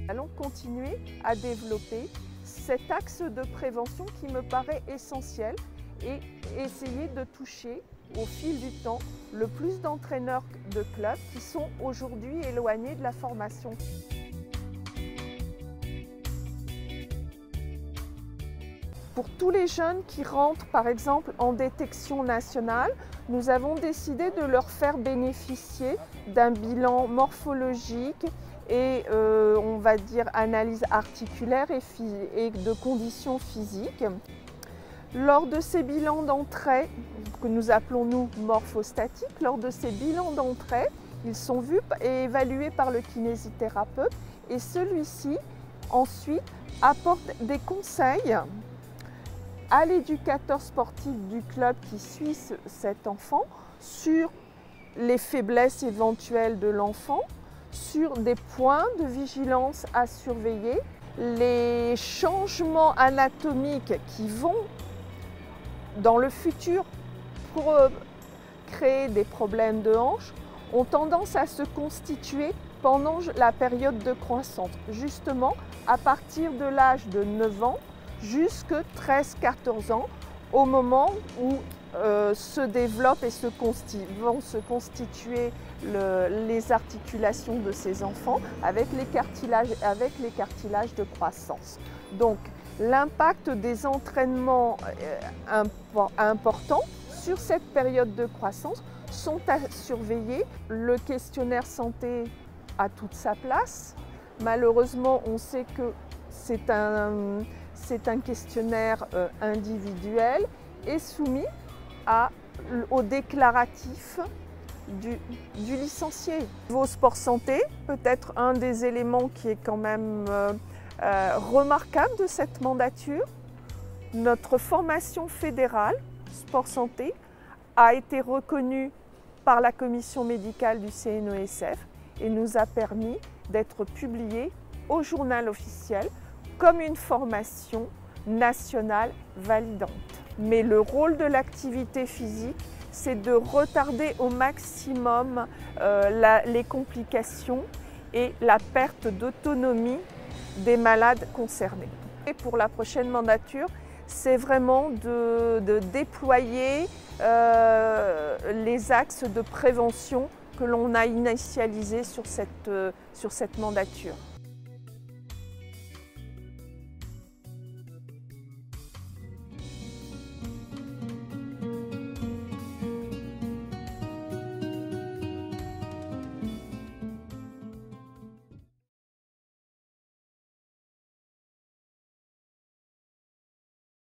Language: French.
Allons continuer à développer cet axe de prévention qui me paraît essentiel et essayer de toucher au fil du temps le plus d'entraîneurs de clubs qui sont aujourd'hui éloignés de la formation. Pour tous les jeunes qui rentrent par exemple en détection nationale, nous avons décidé de leur faire bénéficier d'un bilan morphologique et on va dire analyse articulaire et de conditions physiques. Lors de ces bilans d'entrée, que nous appelons nous morphostatiques, lors de ces bilans d'entrée, ils sont vus et évalués par le kinésithérapeute et celui-ci ensuite apporte des conseils à l'éducateur sportif du club qui suit cet enfant sur les faiblesses éventuelles de l'enfant, sur des points de vigilance à surveiller, les changements anatomiques qui vont dans le futur pour créer des problèmes de hanche ont tendance à se constituer pendant la période de croissance, justement à partir de l'âge de 9 ans jusqu'à 13-14 ans, au moment où se développent et vont se constituer les articulations de ces enfants avec les cartilages de croissance. Donc l'impact des entraînements importants sur cette période de croissance sont à surveiller. Le questionnaire santé a toute sa place. Malheureusement, on sait que c'est un questionnaire individuel et soumis au déclaratif du licencié. Au sport santé, peut-être un des éléments qui est quand même remarquable de cette mandature, notre formation fédérale sport santé a été reconnue par la commission médicale du CNESF et nous a permis d'être publiée au journal officiel comme une formation nationale validante. Mais le rôle de l'activité physique, c'est de retarder au maximum les complications et la perte d'autonomie des malades concernés. Et pour la prochaine mandature, c'est vraiment de déployer les axes de prévention que l'on a initialisés sur cette mandature.